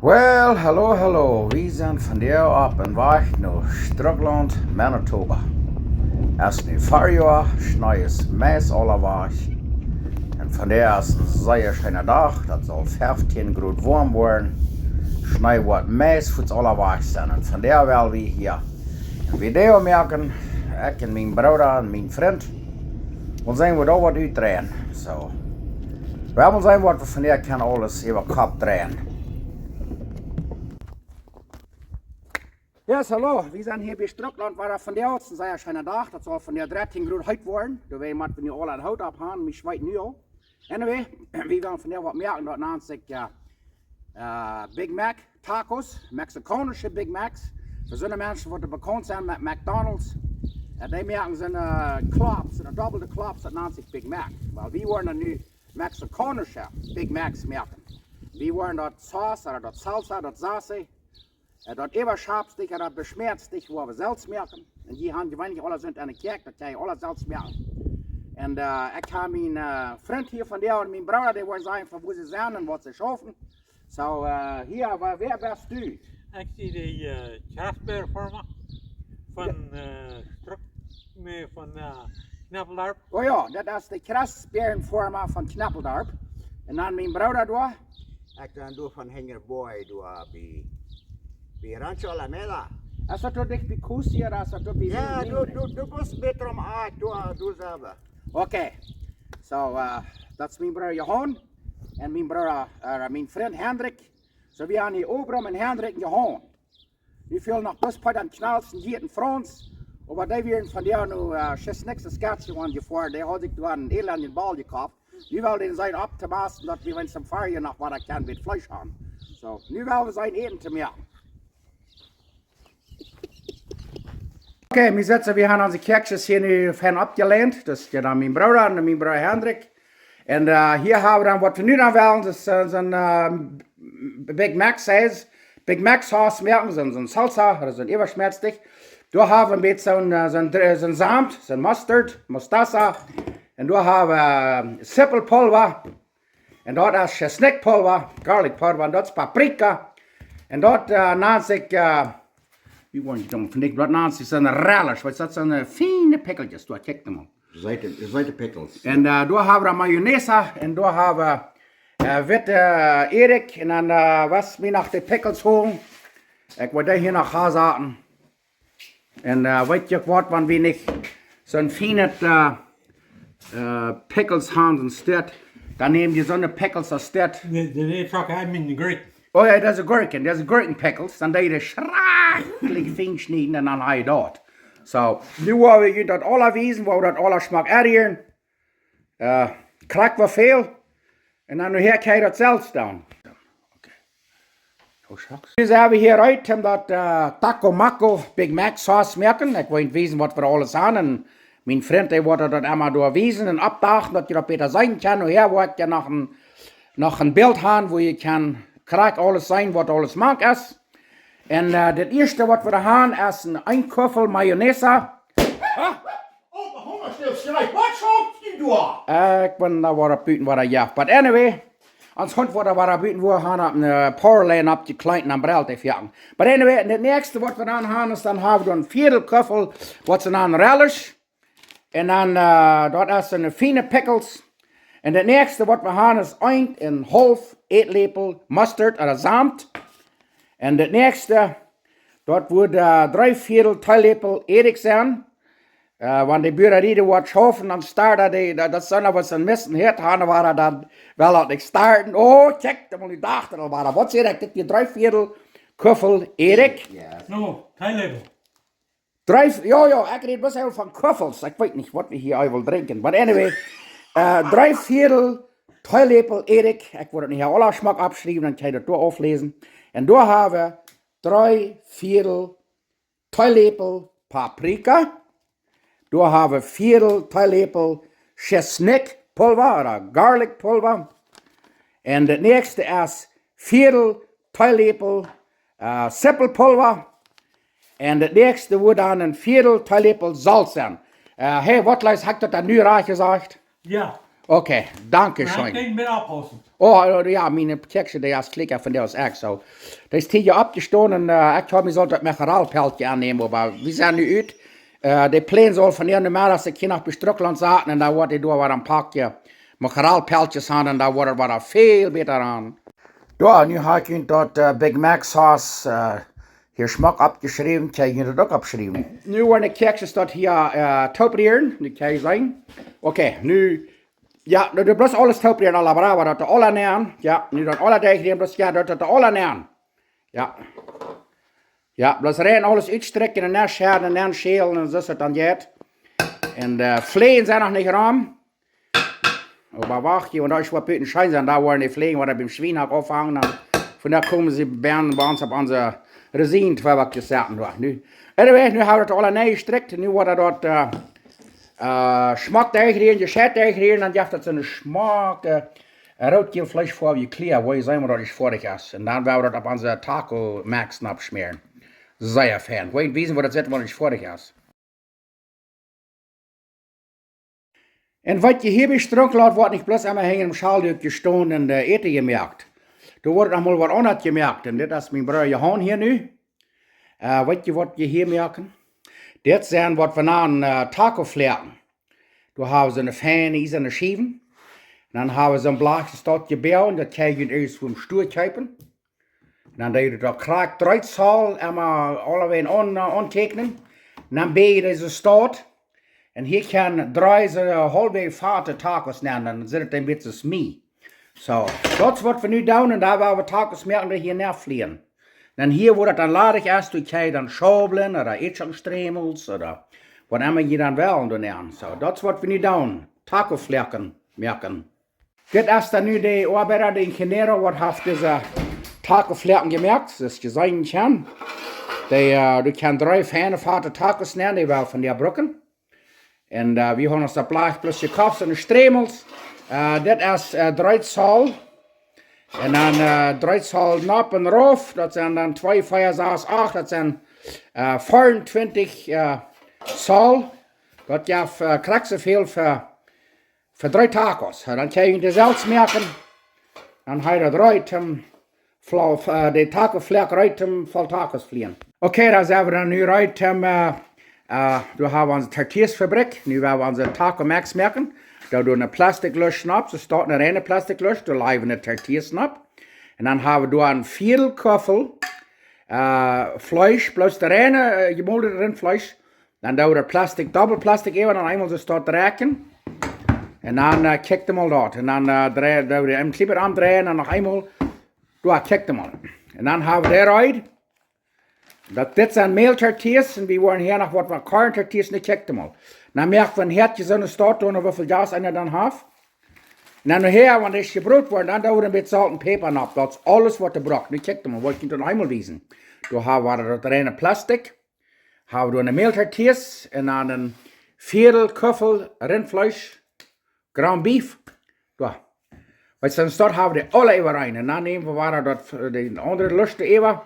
Well, hallo. We zijn vandaag op een weg naar Štrucklaunt, Manitoba. Het is nu 4 jaar, snij is meest alle weg. En vandaag is een zeer schöne dag, dat zal 15 graden warm worden. Snij wordt meest voor alle weg zijn. En vandaag willen we hier een video maken. Ik en mijn broer en mijn vriend. We zijn we daar wat uitdraaien. So. We willen zien wat we vandaag kunnen alles over kop draaien. Ja, hallo, we zijn hier bij Štrucklaunt, waar vandaag is een zeer schöne dag. Dat zal vandaag 13 graden heet worden. Daar moeten we nu al aan hout opgaan, we zweten nu al. Anyway, we willen vandaag wat merken, dat naast zich Big Mac tacos, Mexicanische Big Macs. Voor zo'n mensen worden bekend zijn met McDonald's. Die merken zijn klops, een dubbele klops, dat naast zich Big Mac. Maar we worden nu Mexicanische Big Macs merken. We worden dat saus, oder dat salsa, dat zase. Dat überschapstig, dat beschmerztig, wo we zelfs merken. En die hebben gewöhnlich alle sind aan de kerk, dat jij alle zelfs merken. En ik heb mijn vriend hier van jou en mijn broer, die willen zeggen van wo ze zijn en wat ze schaffen. So, hier, wer bist du? Ik zie de kerstbeervormen van Knappeldorp. Oh ja, dat is de kerstbeervormen van Knappeldorp. En dan mijn broer daar. Ik dan doe van Hengerboy bij Rancho Alameda. Is dat toch dicht bij Koes hier? Is dat toch bij Ja, du bist beter om uit, du selber. Oké, so, dat is mijn broer Johan. En mijn broer, mijn vriend Hendrik. So, we gaan hier Obram en Hendrik en Johan. Nu veel nog best bij den knalsten hier in Frans. Maar die werden van jou nu schiss niks de Saskatchewan gefahren. Die had ik door een elende bal gekauft. Nu willen we zijn op te maßen, dat we uns im Fahrjahr noch was kann mit Fleisch haben. So, nu willen we zijn eten te maken. Oké, we hebben onze kerkjes hier nu van opgeleend. Dus ja, dan mijn broer en mijn broer Hendrik. En hier hebben we dan wat we nu dan willen. Dat is een Big Mac size. Big Mac sauce merken, zo'n salsa, dat is een überschmerzig. Daar hebben we een beetje zo'n zaamt, zo'n mustard, mostassa. En daar hebben we sippelpulver. En dat is chesnickpulver, garlic pulver. En dat is paprika. En dat naast zich, wie word je dan van dat naast zich zijn relish. Wat is dat, zijn fijne pikkeltjes. Daar kijk hem op. Zijtepikkels. En daar hebben we mayonaise. En daar hebben we witte erik. En dan was me nog de pickles holen. Ik word hier nog gaan zaten. En weet je wat, wanneer we niet zo'n fijne pickles haben in Stadt, dann nehmen die so eine Pickles aus Stadt. De truck hebben in de gurk. Oh ja, das ist Gurken Pickles. Dann die schrecklich fein schneiden und dann habe ich dort. So, nu haben wir das alle wiesen, wo wir das alle Schmack errieren. Kriegt wir viel. Und dann nachher kann ich das selbst dann. Dus hebben we hier uit om dat Taco Maco Big Mac sauce merken. Ik weet wissen wat we alles aan. En mijn vriend die wordt dat allemaal doorwezen en opdagen dat je dat beter zijn kan. En hier wordt je nog een beeld hebben waar je kan krijg alles zijn wat alles maakt is. En het eerste wat we hebben is een koffer mayonaise. Oh, de hongerstil schrijf, wat schoopt je daar? Ik ben daar wat buiten wat ja. But anyway. Als hond wordt er wat buiten we gaan op een powerline op die kleine umbrella te jagen. But anyway, het eerste wat we dan hebben is dan hebben we een vierdelkuffel wat ze dan relish. En dan dat is een fine pickles. En het eerste wat we hebben is een half eetlepel mustard of zaamt. En het eerste dat wordt 3/4 theelepel erik zijn. Want de buren die wat schaffen, dan starten die, dat zijn we zijn missen hit hadden, waren dan wel dat ik starten. Oh, check, dan moet ik dachten al waren. Wat zeg ik, dit je 3/4 kuffel erik? No, theelepel. Ja, ik reed best heel van kuffels. Ik weet niet wat we hier wil drinken. But anyway, 3/4 theelepel erik. Ik word het niet alle smaak opschrijven, dan kan je dat door aflezen. En door hebben we 3/4 theelepel paprika. Daar hebben we 4 theelepel chesnickpulver of garlic pulver. En het eerste is 4 theelepel sippelpulver. En het eerste wordt dan een 4 theelepel zout zijn. Hey, wat heb ik dat nu raar gezegd? Ja. Okay, danke Maar schön. ik ben ophouden. Oh, ja, meine Kekse, die als klikken van die is echt zo. Dat is hier opgestonden en ik had me zo dat Mecharalpeltje aannemen, maar we zijn nu uit. De plan zal van hier normaal als ik hier nog bij Schtrucklant zaten en daar wordt ik door wat een pakje Mecharalpeltjes aan en daar wordt het wat veel beter aan. Ja, nu heb ik dat Big Mac sauce hier smak opgeschreven, ik heb het ook opgeschreven. Nu worden de kekjes dat hier toprieren, die kan je zeggen. Oké, nu... Ja, dat is bloß alles toprieren, alle brava, dat de alle neern. Ja, nu dat alle deegrieren, bloß ja, dat de alle neern. Ja. Ja, bloß rein alles uitstrekken en neerscheren en neerschelen en zo is het dan gaat. En de vleien zijn nog niet raam. Maar wacht je, want als je wat buiten schijn zijn, daar worden die vleien, wat er beim Schwein hat aufhangen, dan von da kommen sie bei uns op onze Resinen, terwijl we gezeten worden. Nu, anyway, nu hebben we het alle neergestrekt, nu wordt dat smaak tegen je schet tegen dan heeft het zo'n smaak roodgeel vlees voor je kleur, waar je zijn, dat is vorig is. En dan werden we dat op onze taco max abschmeren. Sehr fan. Weet weten wat het zit, wat is vorig is. En wat je hier bij Schtrucklaunt wordt niet bloß einmal hängen im Schalduk gestonden en eten gemerkt. Da wordt nog mal wat anders gemerkt. En dit is mijn broer Johan hier nu. Weet je wat je hier merken? Dit zijn wat we namen taco-flekken. Da hebben ze een fijne ijzerne schieven. Dan hebben ze een blaadje staat gebouwd. Dat kan je eerst vom stoel kijken. Dan deed je dat kraak draaidsal einmal allebei aantekenen. Dan ben je deze staat. En hier kan draaien ze halfweg vaten tacos nemen. Dan zit het een beetje smie. Zo, dat is wat we nu doen. En daar waar we tacos merken, dat hier neervliegen. Dan hier wordt het dan ladig erst, du kan je dan schobelen, oder Etchangstremels, oder wat immer je dan wel doen. So, dat is wat we nu doen. Taco-vlekken merken. Dit is dan nu de arbeider, de ingenieur, wat heeft deze taco-vlekken gemerkt. Dat is gezegd kan. Du kan 3 fijne vaten tacos nemen, die wel van die brokken. En we hebben ons dat plaag plus je kops en de stremels. Dit is draaidsal. En dan draaidsal nap en roof. Dat zijn dan 2, 4, 6, 8. Dat zijn 24 sal. Dat krijgt zoveel voor 3 tacos. Dan kan je het zelfs merken. Dan ga je dat eruit. De taco-vlek eruit vol tacos vliegen. Oké, dan zijn we dan nu eruit. We hebben onze tortillasfabrik. Nu willen we onze taco max merken. Daar doen we een plastic lusje op. Ze staat een reine plastic lusje. Daar leggen we een tortillas op. En dan hebben we daar een viertelkoffel vlees. Plus de reine gemolderde rindvlees. Dan doen we er plastic, dubbel plastic even. En eenmaal ze staat te rekken. En dan kijkt hem al dat. En dan doen we een klipper aandraaien. En nog eenmaal. Daar kijkt hem al. En dan hebben we daaruit. Dit zijn meeltortillas en we worden hier nog wat korntortillas en ik kijk hem al. Dan merkt we een hertje zo'n staat doen en hoeveel gas en je dan heeft. En dan hier, wanneer het gebroed wordt, dan doen we een beetje zout en peper op. Dat is alles wat er braucht. Nu kijk hem al, wat ik je dan eenmaal wijzen. Dan hebben we dat reine plastic. Hebben we een meeltortillas en dan een viertelkoffel rindvlees. Ground beef. Daar. Wat dan staat, hebben we die alle even rein. En dan nemen we dat de andere lusten even.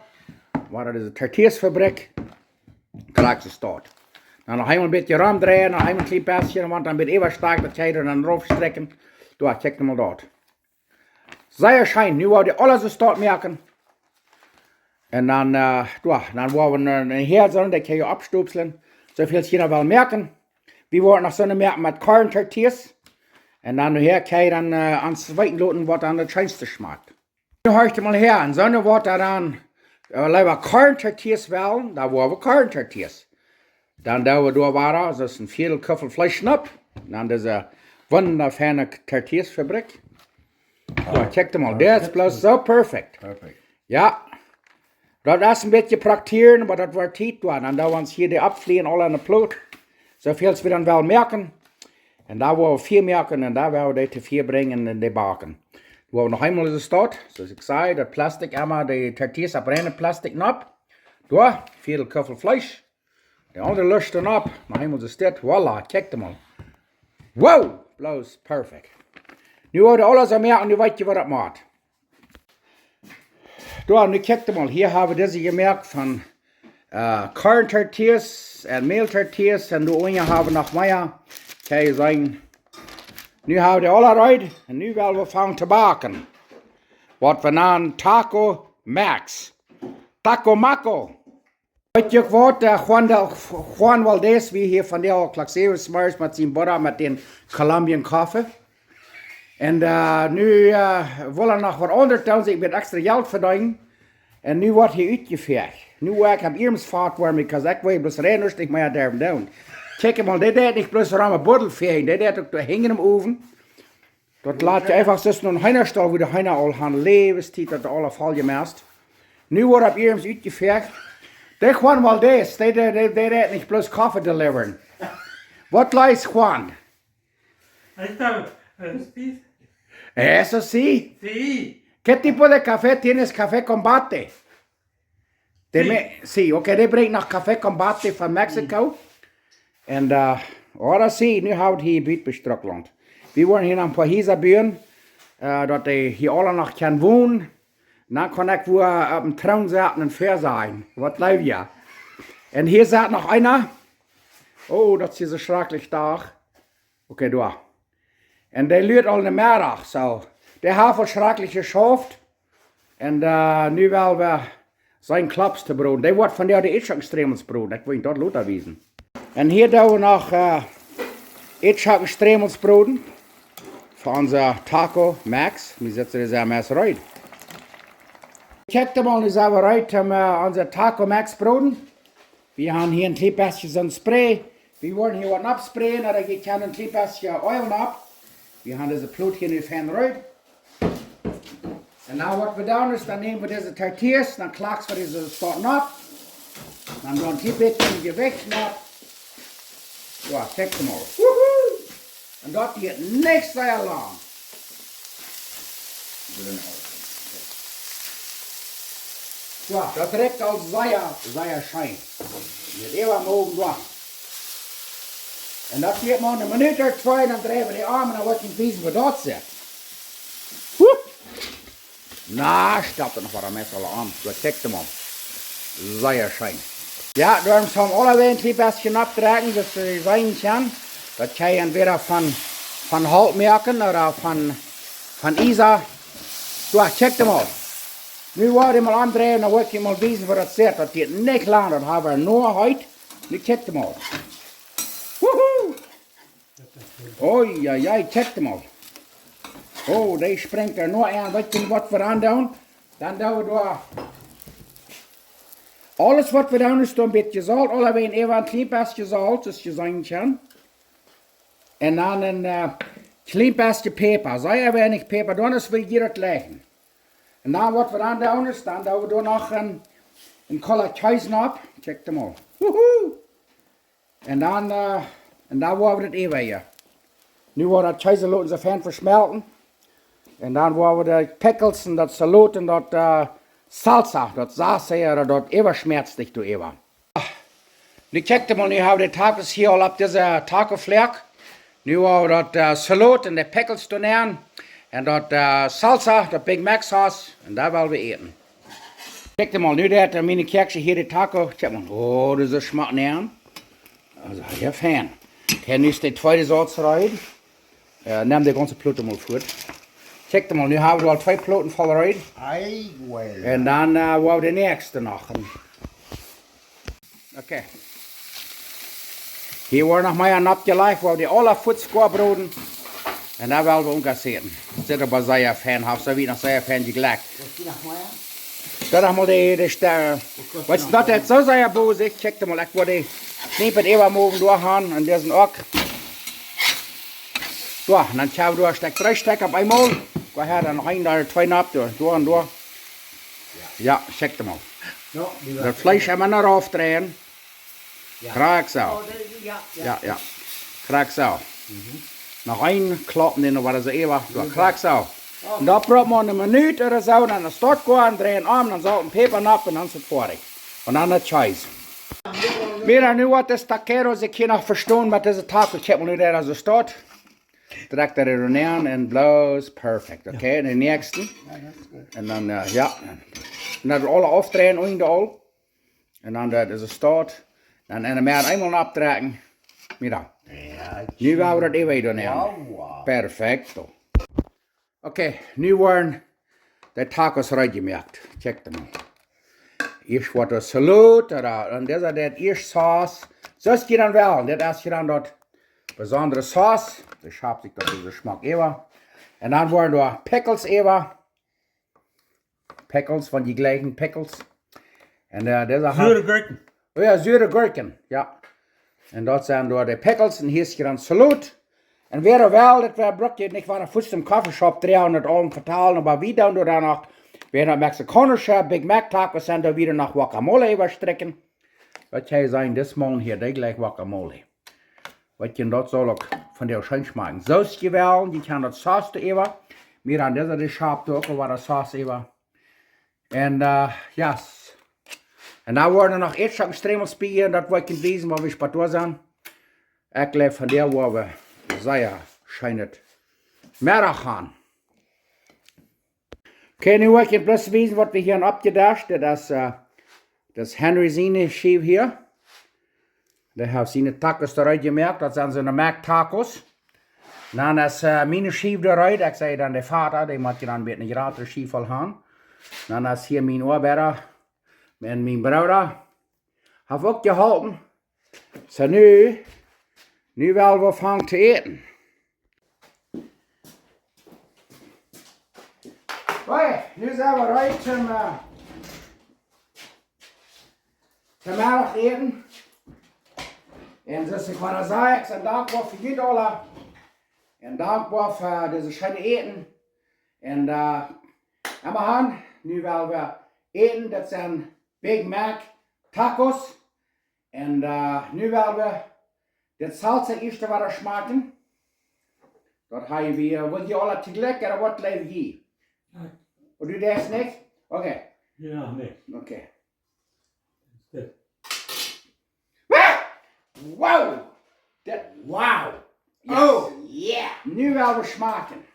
Waar dat is de tortillasfabrik. Krijg ze staat. Dan nog eenmaal een beetje ruim draaien, nog eenmaal een klein persje, want dan ben je even sterk, dat jij er dan erop strekken. Daar, kijk hem al dat. Zeer schijn, nu wou je alles zo staat merken. En dan, dan wou we een herd zijn, dat kan je opstoepselen. Zoveel je dan wel merken. We worden nog zo'n merken met korntortillas. En dan hier kan je dan aan het zweiten loten, wat dan het schijnste smaakt. Nu hoor je mal her, en zo'n wordt er dan. Lieber korntortillas wel, daar worden we korntortillas. Dan doen we door waar, dat is een viertelkoffel vlees op. Dan is een wonderfijne tortillasfabrik. Ja, kijk hem al, dat is plus zo perfect. Ja, dat is een beetje prakteren, maar dat wordt tijd. Dan doen we ons hier die afvliegen, al aan de ploot. Zoveel we dan wel merken. En daar willen we 4 merken en daar willen we die te 4 brengen en die baken. We hebben nog eenmaal de staat, zoals ik zei, dat plastic, einmal de tortillas op reine plastic op. Daar, viertelkoffel vlees. De andere lusten op, nog eenmaal de staat, voilà, kijk hem al. Wow, blows perfect. Nu worden alles aan merken, nu weet je wat dat maakt. Daar, nu kijk hem al, hier hebben we deze gemerkt van korntortillas en meeltortillas en de andere hebben nog meer, kan je zeggen, Nu houden we alle uit en nu willen we van te baken. Wat we namen Taco Max. Taco Maco. Weet je wat, Juan Valdez, wie hier van de Klaxeus smars met zijn butter met den Colombian koffie. En nu willen we nog wat anders doen, dus ik ben extra geld verdienen. En nu wordt hij uitgeveegd. Nu ik heb eerst vaart worden, because ik wil bloß rein niet meer durven doen. Kijk mal, dit deed niet bloß aan mijn boddel vegen, dit deed ook te hingen im oven. Dat laat je einfach tussen een heinerstal, wo de heiner al gaan levenstijd, dat alle val je meest. Nu wordt op eerst uitgeveegd. De Juan Valdez, die deed niet bloß koffie deliveren. Wat leist Juan? Então, sí. Eso sí. Sí. ¿Qué tipo de café tienes? Café Combate. Sí, okay, die brengt nog Café Combate van Mexico. En ahora sí, nu houdt hij buurt bij Schtrucklaunt. We worden hier een paar huizen bouwen, dat hij hier alle nog kan wonen. Dan kan ik weer op een troon zitten en ver zijn. Wat leuk ja. En hier zit nog einer. Oh, dat is zo schrikkelijk dag. Oké, door. En die luurt al in de middag, zo. Die heeft een schrikkelijke schoft. En nu willen we zijn klaps te broden. Die wordt van de Itchak-Stremelsbrood. Ik weet dat laat wezen. En hier doen we nog Itchak-Stremelsbroden. Voor onze Taco Max. We zetten er zo mes uit. Kijk mal, nu zijn we uit met onze Taco Max broden. We hebben hier een klein beetje zo'n spray. We worden hier wat afsprayen, dan ik kan een klein beetje oil op. We hebben deze ploot hier nu van uit. En nou wat we doen is, dan nemen we deze tortillas, dan klaksen we deze storten op. Dan doen we een beetje gewicht op. Ja, kijk maar. Woehoe! En dat gaat niks zeer lang. Ja, dat rekt al zeer schijn. Met even ogen door. En dat gaat maar een minuut of twee, dan draaien we die armen en dan wordt je weten wat dat zit. Woe! Nou, staat er nog wat aan met alle aan. Dat kijkt hem aan. Zeer schijn. Ja, daarom gaan we alle een klein beetje optrekken, dus ze zijn kan. Dat kan je entweder van hout merken of van Isa. Ja, check hem al. Nu word je mal aandraaien en dan word je mal weten wat het zit. Dat gaat niet lang, dat hebben we nog uit. Nu check hem al. Woehoe! Oh ja, check hem al. Oh, die springt er nog aan. Weet je wat we aan doen? Dan doen we door. Alles wat we doen is een beetje zout. Alleen even een klein beetje zout, dus je zijn kan. En dan een klein beetje peper. Zeer weinig peper, dan is we hier het leggen. En dan wat we dan doen is, dan doen we door nog een kolle kaas op. Check hem al. Woehoe! En dan worden we het even hier. Nu wordt dat kaas laten ze fijn versmelten. En dan worden we de pickles en dat salat en dat salsa, dat saus hier, dat even schmerzlich door even. Nu check hem al, nu hebben we de tacos hier al op deze taco-vlek. Nu hebben we dat salat en de pickles doen aan. En dat salsa, dat Big Mac saus, en dat willen we eten. Kijk hem al, nu dat mijn kerkje hier de taco, kijk maar, oh, dat is smaak aan. Also, ja, fan. Hier nu is de tweede soort eruit. Neem de ganze plote mal voor. Kijk hem al, nu hebben we al 2 ploten vol eruit. Ai, well. En dan worden we de nächste nog. Oké. Hier wordt nog maar een napje lijf, waar we die alle voetsquabroden. En daar willen we oncasseren. Zit er bij zeer fan, zo wie nog zeer fan gelijk. Dat nog mal de sterren. Wat is dat jetzt so sehr bosig? Check mal, ich wollte knippen even morgen durchhauen und diesen auch. So, und dann schauen wir, steck 3 Steck auf einmal. Go her, dann noch 1, 2 ab, durch und durch. Ja, check mal. Das Fleisch immer noch aufdrehen. Kraak zo. Ja. Kraak zo. Nog 1 kloppen, den war so ewig. Kraak zo. Und da braucht man eine Minute oder so, dann das dort gehen, drehen Arm, dann Salt und Pfeffer ab und dann ist es fertig. Und dann das Scheiß. Mira, nu wat is taqueros, ik kan nog verstaan met deze taco. Kijk maar nu daar zo staat. Direct er neer en blows, perfect. Oké, en de nächste. En dan, ja. En dan alle afdrehen, in de al. En dan dat is het staat. Dan en de meer eenmaal optrekken. Mira. Nu wel we dat even doen. Wow. Perfecto. Oké, nu worden de tacos reingemaakt. Check them out. Eerst wordt er salut, en dit is dat eerst saus. Zo is je dan wel. Dit is je dan dat besondere saus. Dat schabt zich dat deze smaak even. En dan worden er pickles even. Pickles, van die gleichen pickles. En deze Zure gurken. Oh ja, zure gurken, ja. En dat zijn door de pickles en hier is je dan salut. En weer wel, dat we brokje niet van een voet im Coffeeshop 300 Euro vertalen, maar wie dan door dan nog, weer naar Mexikanische Big Mac tacos en dan weer nog guacamole überstrecken. Wat jij zijn, dit man hier, die gleich guacamole. Wat je dat zal ook van der schön schmecken. Saus gewählt, die kann das Sauce da even. Mir an dieser die Schab auch, war das Sauce even. En yes. En dan worden nog iets extreem spieren, dat we kunnen wezen waar we spator zijn. Ik leef van der waar we zeer schijnt meer gaan. Oké, nu wil ik plus wezen wat we hier opgedascht. Dat is Henry Zine Schief hier. Die heeft zijn tacos eruit gemerkt, dat zijn zijn Mac tacos. Dan is mijn Schief eruit, ik zei dan de vader, die moet je dan een beetje een grotere Schief al gaan. Dan is hier mijn oorbeer. En mijn broer heeft ook geholpen. So nu wel we van te eten. Right, nu zijn we rijp te middag eten. En zoals ik van zei, ik ben dankbaar voor jullie alle. En dankbaar voor deze schöne eten. En aan nu wel we eten, dat zijn Big Mac tacos. En nu willen we dit salsa eerst wat smaken. Dat ga je weer, wil je alle tegelijk of wat leven hier? Nee. Of doe je dat niet? Oké. Ja, nee. Oké. Dit. Wow! Wow! Yes. Oh, yeah! Nu willen we smaken.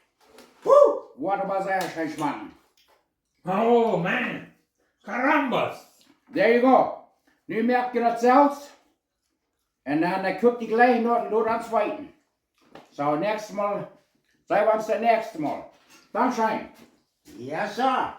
Woe! Wat was er geen smaken? Oh man. Carambas. There you go. Nu merk je dat zelfs. En dan koopt die gleich door aan het zweiten. So, next mal, zijn we ons de next mal. Dankeschön. Yes, sir.